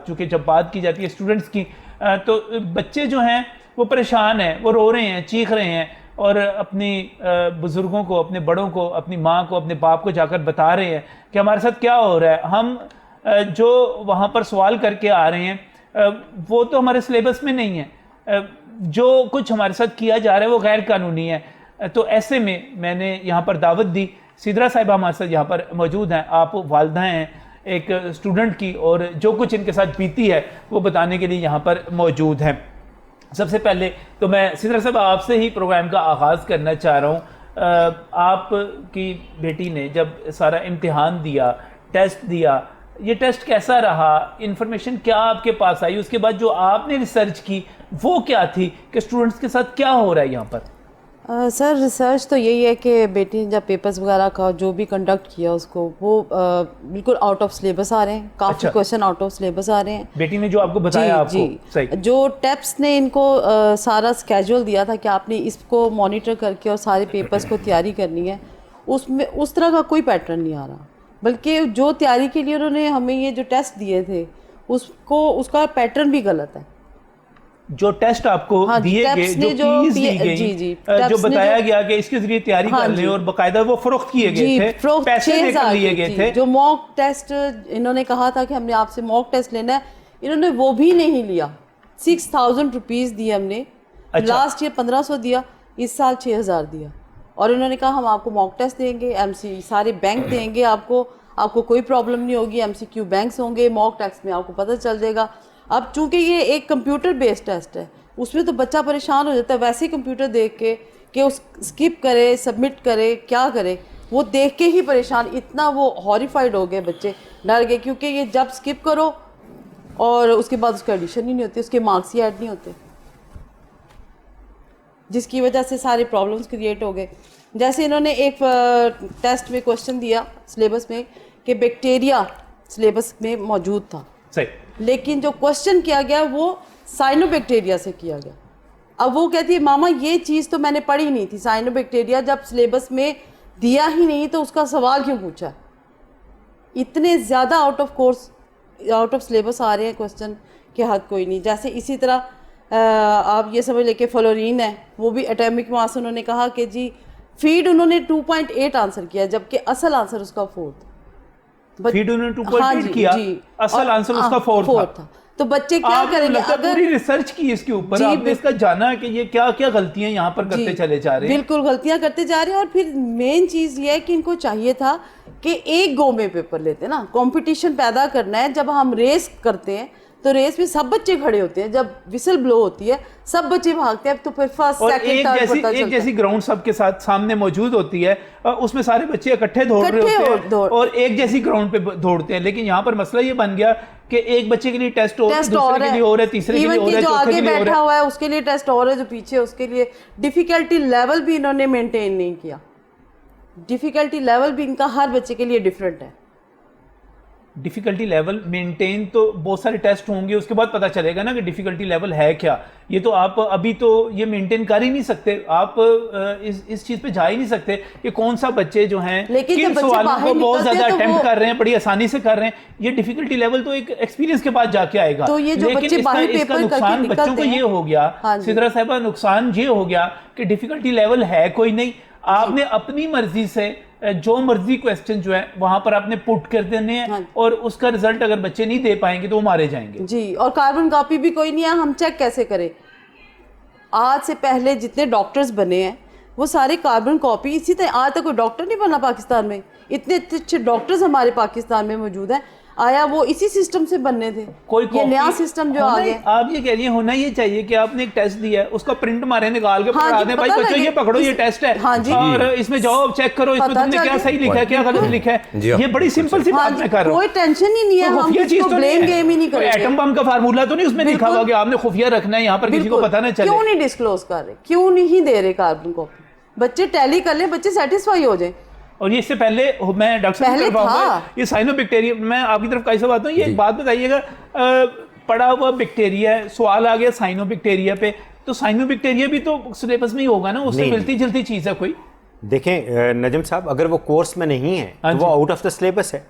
चूँकि जब बात की जाती है स्टूडेंट्स की तो बच्चे जो हैं वो परेशान हैं, वो रो रहे हैं, चीख रहे हैं और अपनी बुज़ुर्गों को, अपने बड़ों को, अपनी माँ को, अपने बाप को जाकर बता रहे हैं कि हमारे साथ क्या हो रहा है। हम जो वहाँ पर सवाल करके आ रहे हैं वो तो हमारे सिलेबस में नहीं है, जो कुछ हमारे साथ किया जा रहा है वो गैर कानूनी है। तो ऐसे में मैंने यहाँ पर दावत दी, सिद्रा साहिबा हमारे साथ यहाँ पर मौजूद हैं, आप वालदा हैं एक स्टूडेंट की, और जो कुछ इनके साथ बीती है वो बताने के लिए यहाँ पर मौजूद हैं। सबसे पहले तो मैं सिद्रा साहब आपसे ही प्रोग्राम का आगाज़ करना चाह रहा हूँ। आपकी बेटी ने जब सारा इम्तिहान दिया, टेस्ट दिया, ये टेस्ट कैसा रहा, इन्फॉर्मेशन क्या आपके पास आई, उसके बाद जो आपने रिसर्च की वो क्या थी कि स्टूडेंट्स के साथ क्या हो रहा है यहाँ पर? सर रिसर्च तो यही है कि बेटी ने जब पेपर्स वगैरह का जो भी कंडक्ट किया उसको वो बिल्कुल आउट ऑफ सिलेबस आ रहे हैं, काफ़ी क्वेश्चन आउट ऑफ सिलेबस आ रहे हैं। बेटी ने जो आपको बताया आपको जी सही। जो टेप्स ने इनको सारा स्केड्यूल दिया था कि आपने इसको मॉनिटर करके और सारे पेपर्स को तैयारी करनी है, उसमें उस तरह का कोई पैटर्न नहीं आ रहा, बल्कि जो तैयारी के लिए उन्होंने हमें ये जो टेस्ट दिए थे उसका पैटर्न भी गलत है। जो टेस्ट आपको दिए गए, जो कीज दी गई, जो बताया गया कि इसके जरिए तैयारी कर लें और बाकायदा वो फरोख्त किए गए थे, पैसे देकर लिए गए थे। जो मॉक टेस्ट इन्होंने कहा था कि हमने आपसे मॉक टेस्ट लेना है, इन्होंने वो भी नहीं लिया। 6000 रुपीज़ दिए हमने। लास्ट ईयर 1500 दिया, इस साल 6000 दिया, और इन्होंने कहा हम आपको मॉक टेस्ट देंगे, एमसी सारे बैंक देंगे, आपको कोई प्रॉब्लम नहीं होगी, MCQ बैंक्स होंगे, मॉक टेस्ट में आपको पता चल जाएगा। अब चूंकि ये एक कंप्यूटर बेस्ड टेस्ट है, उसमें तो बच्चा परेशान हो जाता है वैसे ही कंप्यूटर देख के कि उस स्किप करे, सबमिट करे, क्या करे, वो देख के ही परेशान, इतना वो हॉरिफाइड हो गए बच्चे, डर गए, क्योंकि ये जब स्किप करो और उसके बाद उसका एडिशन ही नहीं होती, उसके मार्क्स ही ऐड नहीं होते, जिसकी वजह से सारे प्रॉब्लम्स क्रिएट हो गए। जैसे इन्होंने एक टेस्ट में क्वेश्चन दिया सिलेबस में कि बैक्टीरिया सिलेबस में मौजूद था सही, लेकिन जो क्वेश्चन किया गया वो साइनोबैक्टीरिया से किया गया। अब वो कहती है मामा ये चीज़ तो मैंने पढ़ी नहीं थी, साइनोबैक्टीरिया जब सिलेबस में दिया ही नहीं तो उसका सवाल क्यों पूछा। इतने ज़्यादा out of course, out of syllabus आ रहे हैं क्वेश्चन के हद कोई नहीं। जैसे इसी तरह आप ये समझ लें कि फ्लोरीन है, वो भी एटॉमिक मास उन्होंने कहा कि जी फीड उन्होंने 2.8 आंसर किया, जबकि असल आंसर उसका 4 था। फीड उन्होंने 2.8 किया, असल आंसर उसका 4 था। तो बच्चे क्या करेंगे? अगर पूरी रिसर्च की इसके ऊपर, आपने इसका जाना कि ये क्या क्या गलतियां यहाँ पर करते चले जा रहे हैं। बिल्कुल गलतियां करते जा रहे हैं। और फिर मेन चीज़ ये है कि इनको चाहिए था कि एक गो में पेपर लेते ना, कंपटीशन पैदा करना है। जब हम रेस करते हैं तो रेस में सब बच्चे खड़े होते हैं, जब विसल ब्लो होती है सब बच्चे भागते हैं, तो फिर फर्स्ट सेकंड थर्ड पता चलता है। एक जैसी ग्राउंड सबके साथ सामने मौजूद होती है, उसमें सारे बच्चे इकट्ठे दौड़ रहे होते हैं और एक जैसी ग्राउंड पे दौड़ते हैं। लेकिन यहाँ पर मसला ये बन गया कि एक बच्चे के लिए टेस्ट और दूसरे के लिए और है, तीसरे के लिए और है, जो आगे बैठा हुआ है उसके लिए टेस्ट और है, जो पीछे उसके लिए। डिफिकल्टी लेवल भी इन्होंने मेंटेन नहीं किया। डिफिकल्टी लेवल भी इनका हर बच्चे के लिए डिफरेंट है। डिफ़िकल्टी लेवल मेंटेन तो बहुत सारे टेस्ट होंगे, उसके बाद पता चलेगा ना कि डिफ़िकल्टी लेवल है क्या। ये तो आप अभी तो ये मेंटेन कर ही नहीं सकते, आप इस चीज़ पे जा ही नहीं सकते कि कौन सा बच्चे जो हैं किन सवालों को बहुत ज़्यादा अटेम्प्ट कर रहे हैं, बड़ी आसानी से कर रहे हैं। ये डिफ़िकल्टी लेवल तो एक एक्सपीरियंस के बाद जाके आएगा। तो ये जो लेकिन इसका नुकसान बच्चों को ये हो गया, सिद्रा साहिबा, नुकसान ये हो गया कि डिफ़िकल्टी लेवल है कोई नहीं। आपने अपनी मर्जी से जो मर्जी क्वेश्चन जो है वहां पर आपने पुट कर देने हैं और उसका रिजल्ट अगर बच्चे नहीं दे पाएंगे तो वो मारे जाएंगे जी। और कार्बन कॉपी भी कोई नहीं है, हम चेक कैसे करें? आज से पहले जितने डॉक्टर्स बने हैं वो सारे कार्बन कॉपी, इसी तरह आज तक कोई डॉक्टर नहीं बना पाकिस्तान में। इतने अच्छे डॉक्टर्स हमारे पाकिस्तान में मौजूद हैं, आया वो इसी सिस्टम से बनने थे। कोई ये नया सिस्टम जो आ गया। आप ये कह रही हैं होना ये चाहिए कि आपने एक टेस्ट दिया है, उसका प्रिंट मारे, निकाल के पकड़ा दें, भाई बच्चों ये पकड़ो, ये टेस्ट है और इसमें जाओ चेक करो, इसमें तुमने क्या सही लिखा है, क्या गलत लिखा है। ये बड़ी सिंपल सी बात मैं कर रहा हूं, कोई टेंशन ही नहीं है, हम इसको ब्लेम गेम ही नहीं करेंगे। एटम बम का फार्मूला तो नहीं उसमें लिखा हुआ कि आपने खुफिया रखना है, यहाँ पर किसी को पता ना चले। क्यों नहीं डिस्क्लोज कर रहे, क्यों नहीं दे रहे कार्बन कॉपी? बच्चे टैली कर ले, बच्चे सेटिस्फाई हो जाए। और ये इससे पहले मैं डॉक्टर साहब करवाऊंगा ये साइनोबैक्टीरिया। मैं आपकी तरफ कैसे बात हूँ, ये एक बात बताइएगा, पड़ा हुआ बैक्टीरिया है, सवाल आ गया साइनोबैक्टीरिया पे, तो साइनोबैक्टीरिया भी तो सिलेबस में ही होगा ना, उससे मिलती जुलती चीज़ है कोई? देखें नजम साहब, अगर वो कोर्स में नहीं है तो वो आउट ऑफ द सिलेबस है।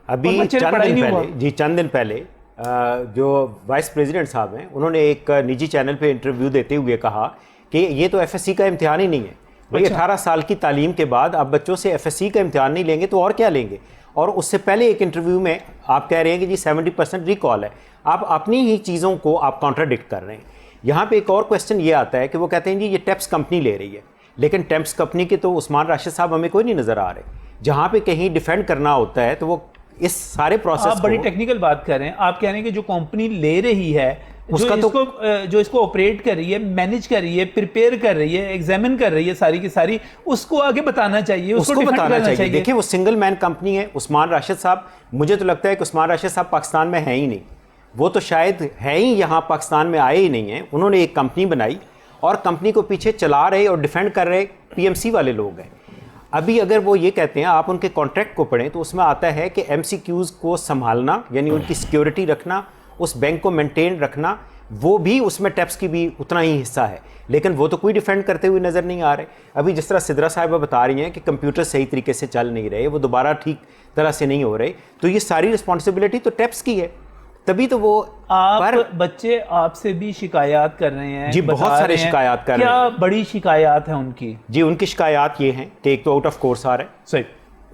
अभी चंद दिन पहले जो वाइस प्रेसिडेंट साहब हैं उन्होंने एक निजी चैनल पे इंटरव्यू देते हुए कहा कि ये तो एफएससी का इम्तिहान ही नहीं है भाई। 18 साल की तालीम के बाद आप बच्चों से एफएससी का इम्तिहान नहीं लेंगे तो और क्या लेंगे। और उससे पहले एक इंटरव्यू में आप कह रहे हैं कि जी 70% रिकॉल है। आप अपनी ही चीज़ों को आप कॉन्ट्राडिक्ट कर रहे हैं। यहाँ पे एक और क्वेश्चन ये आता है कि वो कहते हैं जी ये टेप्स कंपनी ले रही है, लेकिन टेप्स कंपनी के तो उस्मान राशिद साहब हमें कोई नहीं नज़र आ रहे। जहाँ पे कहीं डिफेंड करना होता है तो वो इस सारे प्रोसेस आप बड़ी टेक्निकल बात कर रहे हैं। आप कह रहे हैं कि जो कंपनी ले रही है, जो इसको ऑपरेट कर रही है, मैनेज कर रही है, प्रिपेयर कर रही है, एग्जामिन कर रही है सारी की सारी, उसको आगे बताना चाहिए, उसको बताना चाहिए। देखिए वो सिंगल मैन कंपनी है। उस्मान राशिद साहब, मुझे तो लगता है कि उस्मान राशिद साहब पाकिस्तान में है ही नहीं, वो तो शायद है ही यहाँ पाकिस्तान में आए ही नहीं हैं। उन्होंने एक कंपनी बनाई और कंपनी को पीछे चला रहे और डिफेंड कर रहे पीएमसी वाले लोग हैं। अभी अगर वो ये कहते हैं, आप उनके कॉन्ट्रैक्ट को पढ़ें तो उसमें आता है कि एमसीक्यूज़ को संभालना, यानी उनकी सिक्योरिटी रखना, उस बैंक को मेंटेन रखना, वो भी उसमें टेप्स की भी उतना ही हिस्सा है। लेकिन वो तो कोई डिफेंड करते हुए नज़र नहीं आ रहे। अभी जिस तरह सिद्रा साहिबा बता रही हैं कि कंप्यूटर सही तरीके से चल नहीं रहे, वो दोबारा ठीक तरह से नहीं हो रहे, तो ये सारी रिस्पॉन्सिबिलिटी तो टेप्स की है। तभी तो वो बच्चे आपसे भी शिकायत कर रहे हैं जी, बहुत सारे शिकायत कर रहे हैं। क्या बड़ी शिकायत है उनकी? जी, उनकी शिकायत ये हैं कि एक तो आउट ऑफ कोर्स आ रहा है, सही,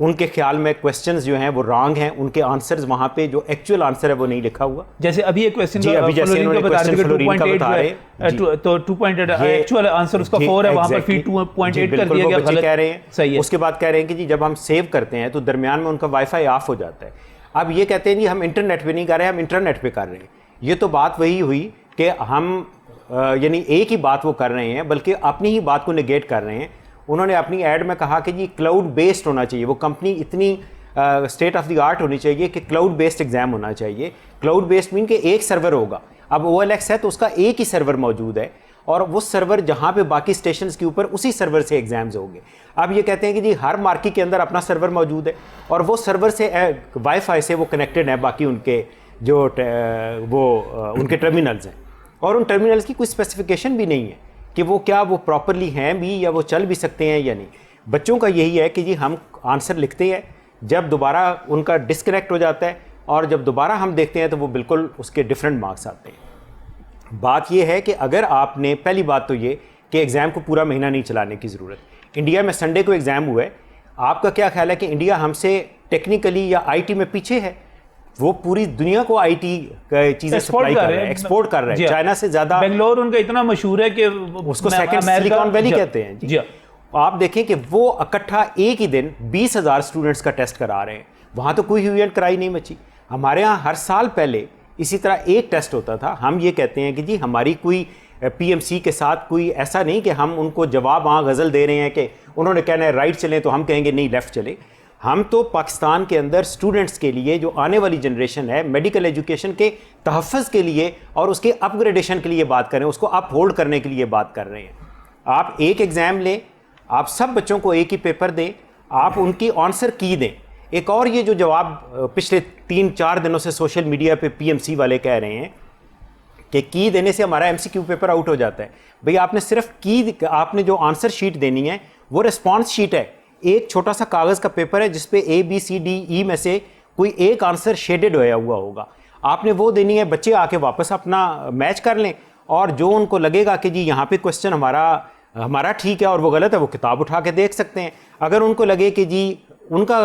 उनके ख्याल में क्वेश्चंस जो हैं वो रॉन्ग हैं, उनके आंसर्स वहाँ पे जो एक्चुअल आंसर है वो नहीं लिखा हुआ। जैसे अभी एक क्वेश्चन जी, अभी जैसे इन्होंने क्वेश्चन फ्लोरीन का बता रहे हैं तो 2.8 एक्चुअल आंसर उसका 4 है, वहाँ पर फिर 2.8 कर दिया गया, गलत कह रहे हैं। सही है। उसके बाद कह रहे हैं कि जी जब हम सेव करते हैं तो दरमियान में उनका वाईफाई ऑफ हो जाता है। अब ये कहते हैं जी हम इंटरनेट पे नहीं कर रहे, हम इंटरनेट पे कर रहे हैं। ये तो बात वही हुई कि हम यानी एक ही बात वो कर रहे हैं, बल्कि अपनी ही बात को नेगेट कर रहे हैं। उन्होंने अपनी ऐड में कहा कि जी क्लाउड बेस्ड होना चाहिए, वो कंपनी इतनी स्टेट ऑफ द आर्ट होनी चाहिए कि क्लाउड बेस्ड एग्जाम होना चाहिए। क्लाउड बेस्ड मीन कि एक सर्वर होगा। अब OLX है तो उसका एक ही सर्वर मौजूद है और वो सर्वर जहाँ पे बाकी स्टेशंस के ऊपर उसी सर्वर से एग्जाम्स होंगे। अब ये कहते हैं कि जी हर मार्केट के अंदर अपना सर्वर मौजूद है और वो सर्वर से वाईफाई से वो कनेक्टेड है बाकी उनके जो उनके टर्मिनल्स हैं, और उन टर्मिनल्स की कोई स्पेसिफिकेशन भी नहीं है कि वो क्या वो प्रॉपरली हैं भी या वो चल भी सकते हैं या नहीं। बच्चों का यही है कि जी हम आंसर लिखते हैं, जब दोबारा उनका डिस्कनेक्ट हो जाता है और जब दोबारा हम देखते हैं तो वो बिल्कुल उसके डिफरेंट मार्क्स आते हैं। बात ये है कि अगर आपने, पहली बात तो ये कि एग्ज़ाम को पूरा महीना नहीं चलाने की ज़रूरत। इंडिया में संडे को एग्ज़ाम हुआ है। आपका क्या ख्याल है कि इंडिया हमसे टेक्निकली या IT में पीछे है? वो पूरी दुनिया को IT चीजें सप्लाई कर रहे हैं, एक्सपोर्ट कर रहे हैं। चाइना से ज्यादा बेंगलोर उनका इतना मशहूर है कि उसको सेकंड सिलिकॉन वैली कहते हैं जी। आप देखें कि वो इकट्ठा एक ही दिन 20,000 स्टूडेंट्स का टेस्ट करा रहे हैं। वहाँ तो कोई ह्यू एंड क्राई नहीं मची। हमारे यहाँ हर साल पहले इसी तरह एक टेस्ट होता था। हम ये कहते हैं कि जी हमारी कोई PMC के साथ कोई ऐसा नहीं कि हम उनको जवाब वहाँ गज़ल दे रहे हैं कि उन्होंने कहना है राइट चलें तो हम कहेंगे नहीं लेफ़्ट चले। हम तो पाकिस्तान के अंदर स्टूडेंट्स के लिए, जो आने वाली जनरेशन है, मेडिकल एजुकेशन के तहफ़्फ़ुज़ के लिए और उसके अपग्रेडेशन के लिए बात कर रहे हैं, उसको अप होल्ड करने के लिए बात कर रहे हैं। आप एक एग्ज़ाम लें, आप सब बच्चों को एक ही पेपर दें, आप उनकी आंसर की दें। एक और ये जो जवाब पिछले 3-4 दिनों से सोशल मीडिया पे PMC वाले कह रहे हैं कि की देने से हमारा MCQ पेपर आउट हो जाता है। भाई आपने सिर्फ की, आपने जो आंसर शीट देनी है वो रिस्पॉन्स शीट है। एक छोटा सा कागज़ का पेपर है जिसपे ABCDE में से कोई एक आंसर शेडेड होया हुआ होगा। आपने वो देनी है, बच्चे आके वापस अपना मैच कर लें और जो उनको लगेगा कि जी यहाँ पे क्वेश्चन हमारा ठीक है और वो गलत है, वो किताब उठा के देख सकते हैं। अगर उनको लगे कि जी उनका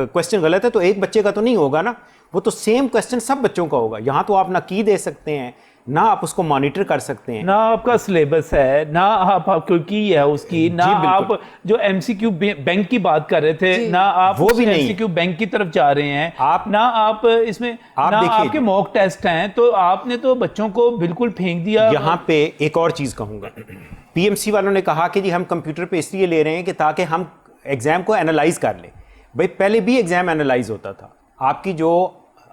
क्वेश्चन गलत है तो एक बच्चे का तो नहीं होगा ना, वो तो सेम क्वेश्चन सब बच्चों का होगा। यहाँ तो आप ना की दे सकते हैं, ना आप उसको मॉनिटर कर सकते हैं, ना आपका सिलेबस है, ना आपको की है उसकी, ना आप जो MCQ बैंक की बात कर रहे थे, ना आप वो भी नहीं MCQ बैंक की तरफ जा रहे हैं, ना आप इसमें आप ना आपके मॉक टेस्ट हैं, तो आपने तो बच्चों को बिल्कुल फेंक दिया। यहाँ पे एक और चीज़ कहूँगा, PMC वालों ने कहा कि जी हम कंप्यूटर पे इसलिए ले रहे हैं कि ताकि हम एग्ज़ाम को एनालाइज कर लें। भाई पहले भी एग्ज़ाम एनालाइज होता था। आपकी जो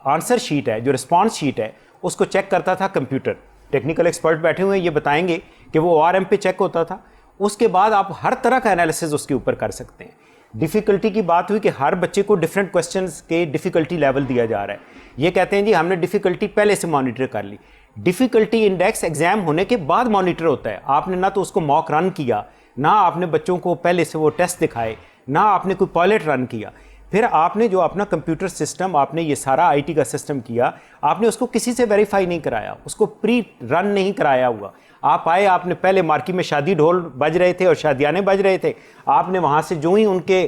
आंसर शीट है, जो रिस्पॉन्स शीट है, उसको चेक करता था कंप्यूटर। टेक्निकल एक्सपर्ट बैठे हुए हैं, ये बताएंगे कि वो ORM पे चेक होता था। उसके बाद आप हर तरह का एनालिसिस उसके ऊपर कर सकते हैं। डिफ़िकल्टी की बात हुई कि हर बच्चे को डिफरेंट क्वेश्चंस के डिफ़िकल्टी लेवल दिया जा रहा है। ये कहते हैं जी हमने डिफ़िकल्टी पहले से मॉनिटर कर ली। डिफ़िकल्टी इंडेक्स एग्ज़ाम होने के बाद मॉनिटर होता है। आपने ना तो उसको मॉक रन किया, ना आपने बच्चों को पहले से वो टेस्ट दिखाए, ना आपने कोई पायलट रन किया, फिर आपने जो अपना कंप्यूटर सिस्टम, आपने ये सारा आईटी का सिस्टम किया, आपने उसको किसी से वेरीफाई नहीं कराया, उसको प्री रन नहीं कराया हुआ। आप आए, आपने पहले मार्केट में शादी ढोल बज रहे थे और शादियाने बज रहे थे, आपने वहाँ से जो ही उनके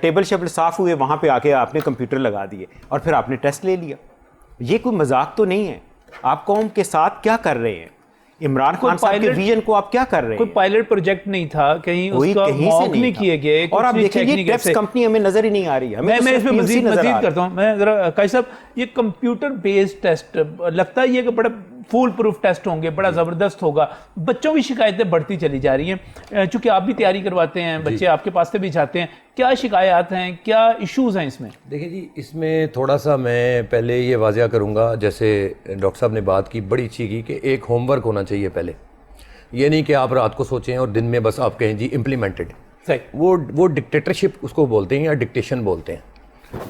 टेबल शेबल साफ़ हुए वहाँ पे आके आपने कंप्यूटर लगा दिए और फिर आपने टेस्ट ले लिया। ये कोई मजाक तो नहीं है। आप कौम के साथ क्या कर रहे हैं? इमरान खान साहब के विजन को आप क्या कर रहे हैं? कोई पायलट प्रोजेक्ट नहीं था, कहीं उसका मॉक नहीं किए गए, और आप देखिए टेप्स कंपनी हमें नजर ही नहीं आ रही है। मैं इसमें मजीद करता हूँ। मैं जरा काजी साहब, ये कंप्यूटर बेस्ड टेस्ट लगता है ये कि बड़ा फुल प्रूफ टेस्ट होंगे, बड़ा ज़बरदस्त होगा। बच्चों की शिकायतें बढ़ती चली जा रही हैं, चूँकि आप भी तैयारी करवाते हैं, बच्चे आपके पास से भी जाते हैं, क्या शिकायत हैं, क्या इश्यूज़ हैं इसमें? देखिए जी, इसमें थोड़ा सा मैं पहले ये वाज़िया करूँगा, जैसे डॉक्टर साहब ने बात की, बड़ी अच्छी की, कि एक होमवर्क होना चाहिए पहले। ये नहीं कि आप रात को सोचें और दिन में बस आप कहें जी इम्प्लीमेंटेड। सही। वो डिक्टेटरशिप उसको बोलते हैं या डिक्टेशन बोलते हैं,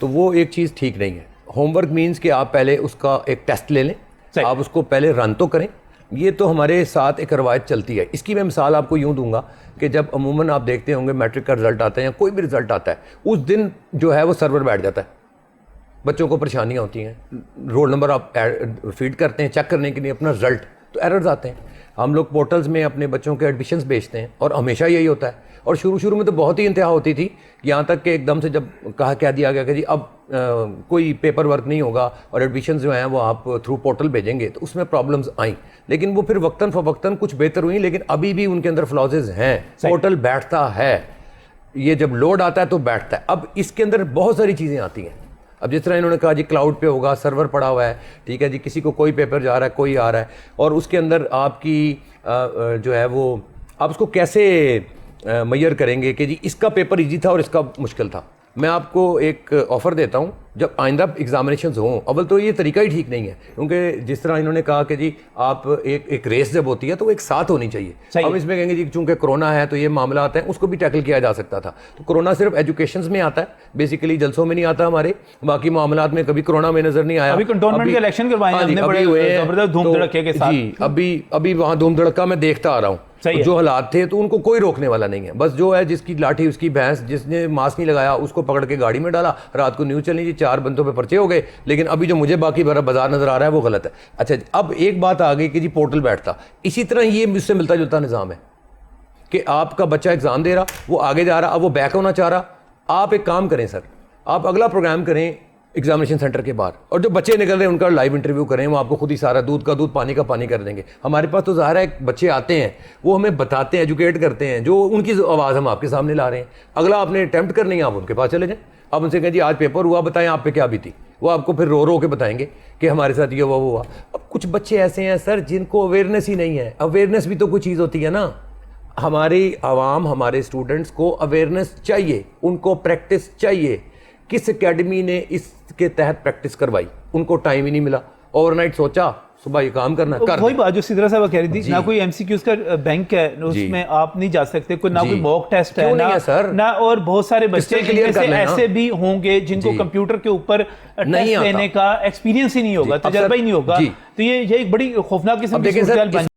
तो वो एक चीज़ ठीक नहीं है। होमवर्क मीन्स कि आप पहले उसका एक टेस्ट ले लें, आप उसको पहले रन तो करें। ये तो हमारे साथ एक रवायत चलती है। इसकी मैं मिसाल आपको यूँ दूंगा कि जब अमूमन आप देखते होंगे मैट्रिक का रिजल्ट आता है या कोई भी रिजल्ट आता है, उस दिन जो है वो सर्वर बैठ जाता है, बच्चों को परेशानियाँ होती हैं, रोल नंबर आप फीड करते हैं चेक करने के लिए अपना रिजल्ट, तो एरर्स आते हैं। हम लोग पोर्टल्स में अपने बच्चों के एडमिशन्स भेजते हैं और हमेशा यही होता है। और शुरू में तो बहुत ही इंतहा होती थी, यहाँ तक कि एकदम से जब कह दिया गया कि जी अब कोई पेपर वर्क नहीं होगा और एडमिशन्स जो हैं वो आप थ्रू पोर्टल भेजेंगे, तो उसमें प्रॉब्लम्स आई। लेकिन वो फिर वक्तन फ़वक्तन कुछ बेहतर हुई, लेकिन अभी भी उनके अंदर फ्लॉजेज हैं। पोर्टल बैठता है, ये जब लोड आता है तो बैठता है। अब इसके अंदर बहुत सारी चीज़ें आती हैं। अब जिस तरह इन्होंने कहा जी क्लाउड पे होगा, सर्वर पड़ा हुआ है, ठीक है जी, किसी को कोई पेपर जा रहा है, कोई आ रहा है, और उसके अंदर आपकी जो है वो आप उसको कैसे मैयर करेंगे कि जी इसका पेपर इजी था और इसका मुश्किल था। मैं आपको एक ऑफ़र देता हूँ, जब आइंदा एग्जामिनेशंस हों, अव्वल तो ये तरीका ही ठीक नहीं है, क्योंकि जिस तरह इन्होंने कहा कि जी आप एक रेस जब होती है तो वो एक साथ होनी चाहिए। हम इसमें कहेंगे जी चूंकि कोरोना है तो ये मामला आता है, उसको भी टैकल किया जा सकता था। तो कोरोना सिर्फ एजुकेशन में आता है, बेसिकली जलसों में नहीं आता हमारे, बाकी मामलात में कभी कोरोना में नजर नहीं आया। अभी कंटोनमेंट के इलेक्शन करवाए हमने, बड़े जबरदस्त धूम धड़के के साथ जी, अभी वहाँ धूम धड़का मैं देखता आ रहा हूँ। जो हालात थे तो उनको कोई रोकने वाला नहीं है। बस जो है जिसकी लाठी उसकी भैंस, जिसने मास्क नहीं लगाया उसको पकड़ के गाड़ी में डाला, रात को न्यूज़ चली जी 4 बंदों पे पर्चे हो गए। लेकिन अभी जो मुझे बाकी भरा बाजार नजर आ रहा है वो गलत है। अच्छा, अब एक बात आ गई कि जी पोर्टल बैठता, इसी तरह ये मुझसे मिलता जुलता निज़ाम है कि आपका बच्चा एग्जाम दे रहा, वो आगे जा रहा, अब वो बैक होना चाह रहा। आप एक काम करें सर, आप अगला प्रोग्राम करें एग्जामिनेशन सेंटर के बाहर, और जो बच्चे निकल रहे हैं उनका लाइव इंटरव्यू करें, वो आपको खुद ही सारा दूध का दूध पानी का पानी कर देंगे। हमारे पास तो ज़ाहिर है बच्चे आते हैं, वो हमें बताते हैं, एजुकेट करते हैं, जो उनकी आवाज़ हम आपके सामने ला रहे हैं। अगला आपने अटैम्प्ट करनी है, आप उनके पास चले जाएं, आप उनसे कहें जी आज पेपर हुआ, बताएं आप पे क्या बीती। वो आपको फिर रो रो के बताएंगे कि हमारे साथ ये वो हुआ। अब कुछ बच्चे ऐसे हैं सर जिनको अवेयरनेस ही नहीं है। अवेयरनेस भी तो कोई चीज़ होती है ना। हमारी आवाम, हमारे स्टूडेंट्स को अवेयरनेस चाहिए, उनको प्रैक्टिस चाहिए। किस एकेडमी ने इसके तहत प्रैक्टिस करवाई? उनको टाइम ही नहीं मिला। ओवरनाइट सोचा सुबह ये काम करना कर। वही बात जो सिद्रा साहब कह रही थी, ना कोई एमसीक्यूज का बैंक है, उसमें आप नहीं जा सकते, कोई ना कोई मॉक टेस्ट है ना, सर ना, और बहुत सारे बच्चे ऐसे भी होंगे जिनको कंप्यूटर के ऊपर टेस्ट देने का एक्सपीरियंस ही नहीं होगा, तजर्बा ही नहीं होगा। तो ये एक बड़ी खौफनाक किस्म की सूरत हाल बन